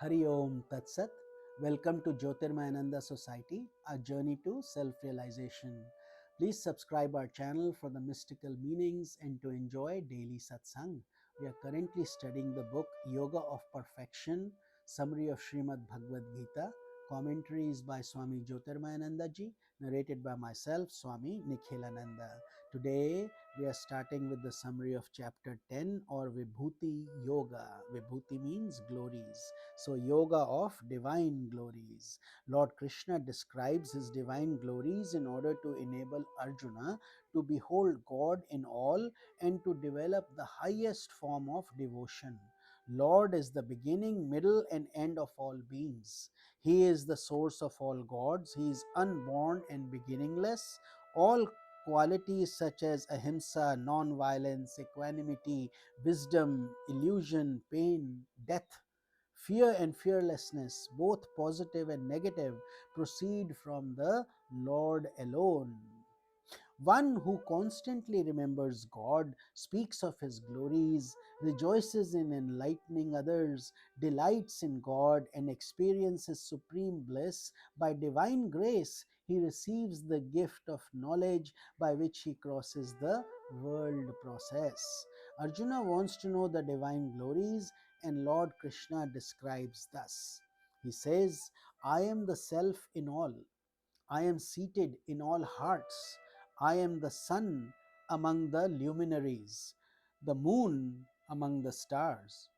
Hari Om Tat Sat. Welcome to Jyotirmayananda Society, a journey to self-realization. Please subscribe our channel for the mystical meanings and to enjoy daily satsang. We are currently studying the book Yoga of Perfection, summary of Srimad Bhagavad Gita, commentaries by Swami Jyotirmayananda ji, narrated by myself, Swami Nikhilananda. Today we are starting with the summary of chapter 10 or Vibhuti Yoga. Vibhuti means glories. So, yoga of divine glories. Lord Krishna describes his divine glories in order to enable Arjuna to behold God in all and to develop the highest form of devotion. Lord is the beginning, middle, and end of all beings. He is the source of all gods. He is unborn and beginningless. All qualities such as ahimsa, non-violence, equanimity, wisdom, illusion, pain, death, fear and fearlessness, both positive and negative, proceed from the Lord alone. One who constantly remembers God, speaks of His glories, rejoices in enlightening others, delights in God, and experiences supreme bliss, by divine grace he receives the gift of knowledge by which he crosses the world process. Arjuna wants to know the divine glories, and Lord Krishna describes thus. He says, I am the self in all. I am seated in all hearts. I am the sun among the luminaries, the moon among the stars.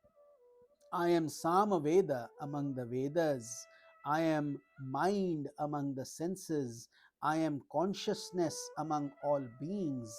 I am Samaveda among the Vedas. I am mind among the senses. I am consciousness among all beings.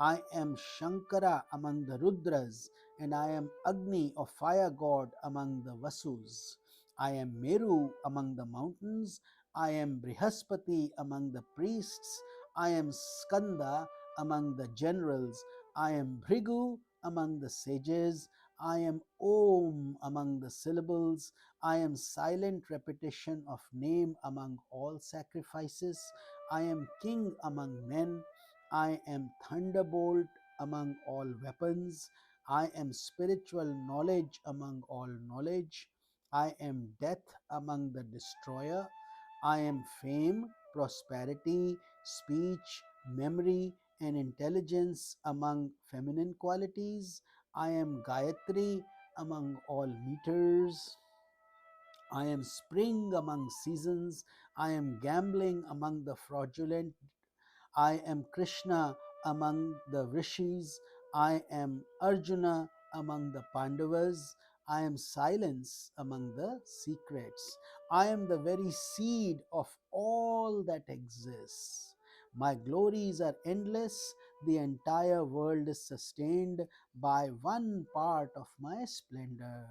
I am Shankara among the Rudras, and I am Agni or fire god among the Vasus. I am Meru among the mountains. I am Brihaspati among the priests. I am Skanda among the generals. I am Bhrigu among the sages. I am Om among the syllables. I am silent repetition of name among all sacrifices. I am king among men. I am thunderbolt among all weapons. I am spiritual knowledge among all knowledge. I am death among the destroyer. I am fame, prosperity, speech, memory, and intelligence among feminine qualities. I am Gayatri among all meters. I am spring among seasons. I am gambling among the fraudulent. I am Krishna among the rishis. I am Arjuna among the Pandavas. I am silence among the secrets. I am the very seed of all that exists. My glories are endless. The entire world is sustained by one part of my splendor.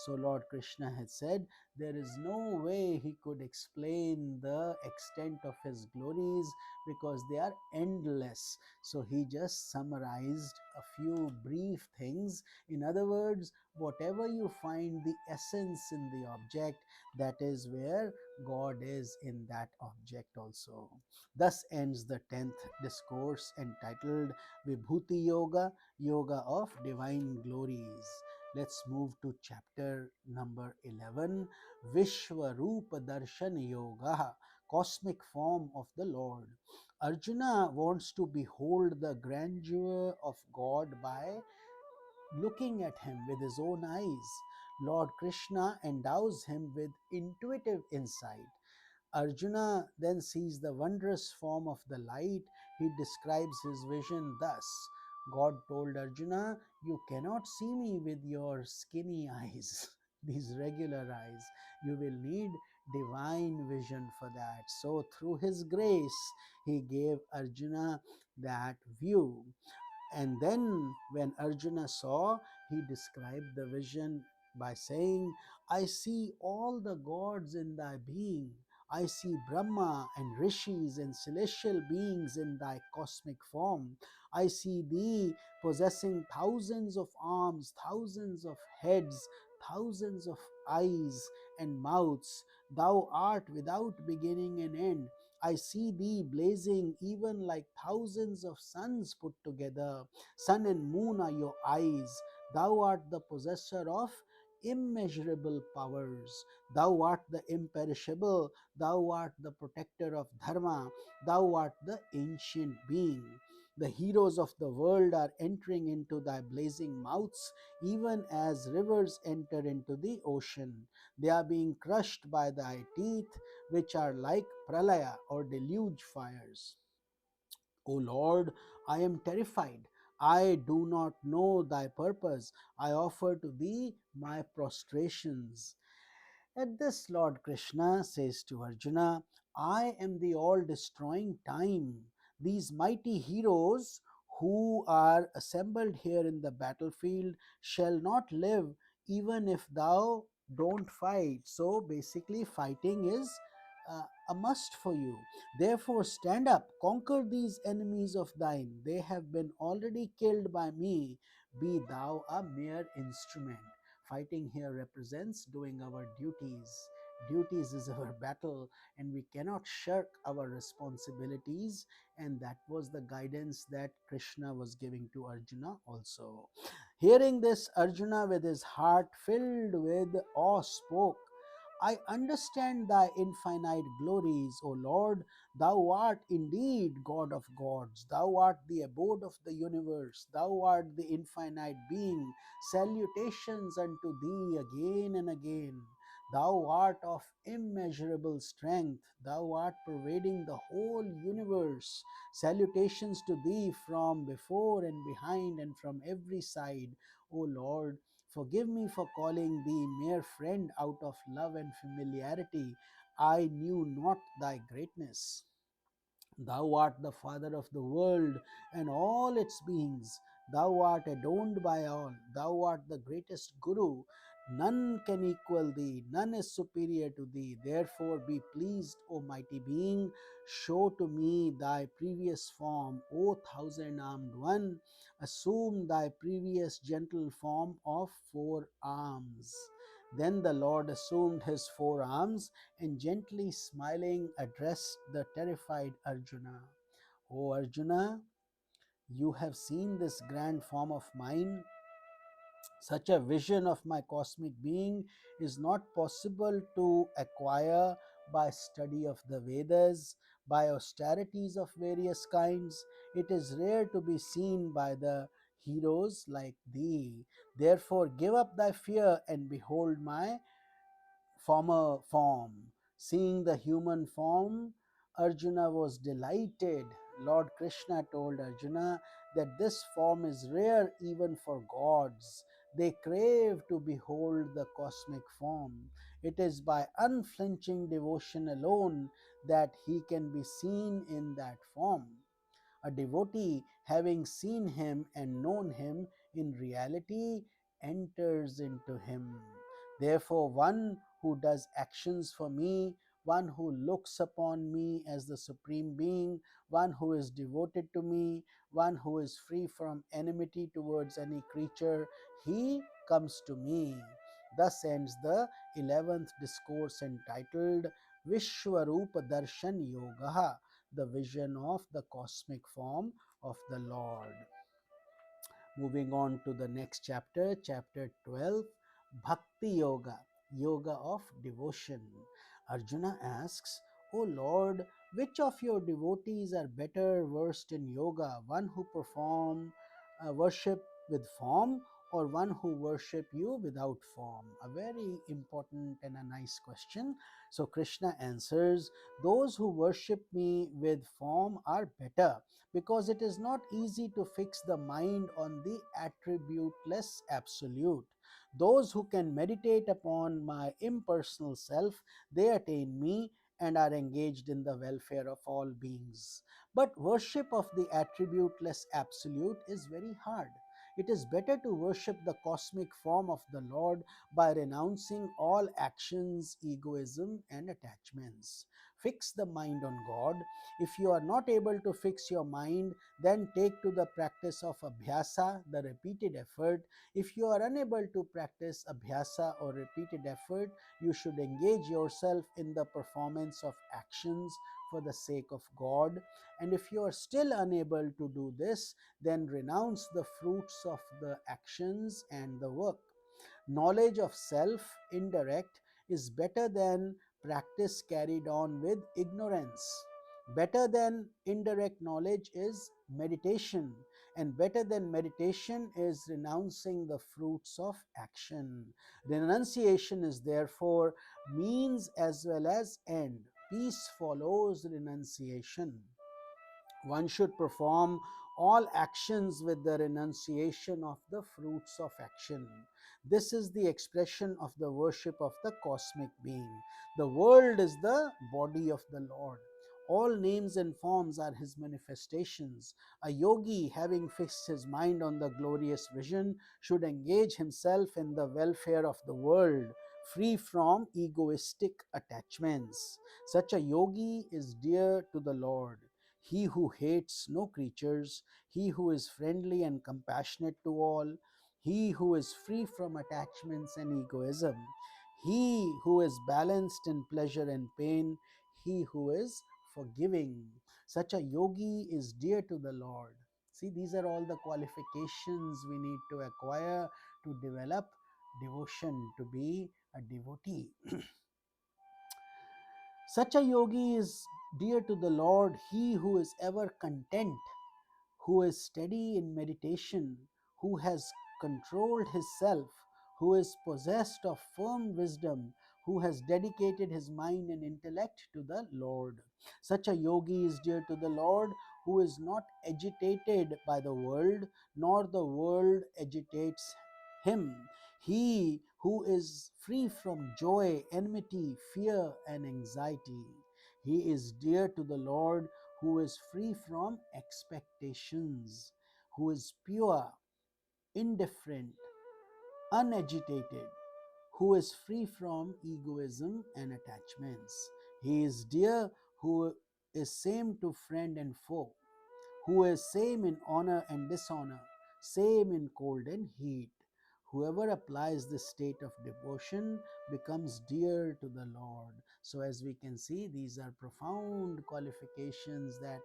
So, Lord Krishna had said, there is no way he could explain the extent of his glories because they are endless. So he just summarized a few brief things. In other words, whatever you find the essence in the object, that is where God is in that object also. Thus ends the 10th discourse entitled Vibhuti Yoga, Yoga of Divine Glories. Let's move to chapter number 11, Vishwarupa Darshan Yoga, cosmic form of the Lord. Arjuna wants to behold the grandeur of God by looking at him with his own eyes. Lord Krishna endows him with intuitive insight. Arjuna then sees the wondrous form of the light. He describes his vision thus. God told Arjuna, you cannot see me with your skinny eyes, these regular eyes. You will need divine vision for that. So, through his grace, he gave Arjuna that view. And then, when Arjuna saw, he described the vision by saying, I see all the gods in thy being. I see Brahma and rishis and celestial beings in thy cosmic form. I see thee possessing thousands of arms, thousands of heads, thousands of eyes and mouths. Thou art without beginning and end. I see thee blazing even like thousands of suns put together. Sun and moon are your eyes. Thou art the possessor of immeasurable powers. Thou art the imperishable, thou art the protector of dharma, thou art the ancient being. The heroes of the world are entering into thy blazing mouths, even as rivers enter into the ocean. They are being crushed by thy teeth, which are like pralaya or deluge fires. O Lord, I am terrified. I do not know thy purpose. I offer to thee my prostrations. At this, Lord Krishna says to Arjuna, I am the all destroying time. These mighty heroes who are assembled here in the battlefield shall not live even if thou don't fight. So basically, fighting is a must for you. Therefore, stand up, conquer these enemies of thine. They have been already killed by me. Be thou a mere instrument. Fighting here represents doing our duties. Duties is our battle, and we cannot shirk our responsibilities. And that was the guidance that Krishna was giving to Arjuna also. Hearing this, Arjuna, with his heart filled with awe, spoke, I understand thy infinite glories, O Lord. Thou art indeed God of gods. Thou art the abode of the universe. Thou art the infinite being. Salutations unto thee again and again. Thou art of immeasurable strength. Thou art pervading the whole universe. Salutations to thee from before and behind and from every side, O Lord. Forgive me for calling thee mere friend out of love and familiarity. I knew not thy greatness. Thou art the Father of the world and all its beings. Thou art adorned by all. Thou art the greatest Guru. None can equal thee, none is superior to thee. Therefore, be pleased, O mighty being. Show to me thy previous form, O thousand armed one. Assume thy previous gentle form of four arms. Then the Lord assumed his four arms and gently smiling addressed the terrified Arjuna. O Arjuna, you have seen this grand form of mine. Such a vision of my cosmic being is not possible to acquire by study of the Vedas, by austerities of various kinds. It is rare to be seen by the heroes like thee. Therefore, give up thy fear and behold my former form. Seeing the human form, Arjuna was delighted. Lord Krishna told Arjuna that this form is rare even for gods. They crave to behold the cosmic form. It is by unflinching devotion alone that he can be seen in that form. A devotee, having seen him and known him in reality, enters into him. Therefore, one who does actions for me, one who looks upon me as the Supreme Being, one who is devoted to me, one who is free from enmity towards any creature, he comes to me. Thus ends the 11th discourse entitled Vishwarupa Darshan Yoga, the vision of the cosmic form of the Lord. Moving on to the next chapter, chapter 12, Bhakti Yoga, Yoga of Devotion. Arjuna asks, O Lord, which of your devotees are better versed in yoga, one who perform worship with form or one who worship you without form? A very important and a nice question. So Krishna answers, those who worship me with form are better, because it is not easy to fix the mind on the attributeless absolute. Those who can meditate upon my impersonal self, they attain me and are engaged in the welfare of all beings. But worship of the attributeless absolute is very hard. It is better to worship the cosmic form of the Lord by renouncing all actions, egoism, and attachments. Fix the mind on God. If you are not able to fix your mind, then take to the practice of abhyasa, the repeated effort. If you are unable to practice abhyasa or repeated effort, you should engage yourself in the performance of actions for the sake of God. And if you are still unable to do this, then renounce the fruits of the actions and the work. Knowledge of self, indirect, is better than practice carried on with ignorance. Better than indirect knowledge is meditation, and better than meditation is renouncing the fruits of action. Renunciation is therefore means as well as end. Peace follows renunciation. One should perform all actions with the renunciation of the fruits of action. This is the expression of the worship of the cosmic being. The world is the body of the Lord. All names and forms are his manifestations. A yogi, having fixed his mind on the glorious vision, should engage himself in the welfare of the world, free from egoistic attachments. Such a yogi is dear to the Lord. He who hates no creatures, he who is friendly and compassionate to all, he who is free from attachments and egoism, he who is balanced in pleasure and pain, he who is forgiving. Such a yogi is dear to the Lord. See, these are all the qualifications we need to acquire to develop devotion, to be a devotee. Such a yogi is dear to the Lord, he who is ever content, who is steady in meditation, who has controlled his self, who is possessed of firm wisdom, who has dedicated his mind and intellect to the Lord. Such a yogi is dear to the Lord, who is not agitated by the world, nor the world agitates him. He who is free from joy, enmity, fear, and anxiety. He is dear to the Lord, who is free from expectations, who is pure, indifferent, unagitated, who is free from egoism and attachments. He is dear who is same to friend and foe, who is same in honor and dishonor, same in cold and heat. Whoever applies this state of devotion becomes dear to the Lord. So, as we can see, these are profound qualifications that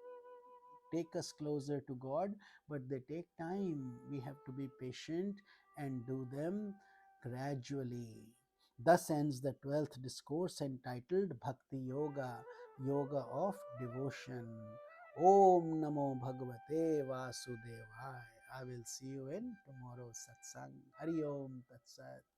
take us closer to God, but they take time. We have to be patient and do them gradually. Thus ends the 12th discourse entitled Bhakti Yoga, Yoga of Devotion. Om Namo Bhagavate Vasudevaya. I will see you in tomorrow's satsang. Hari Om Tat Sat.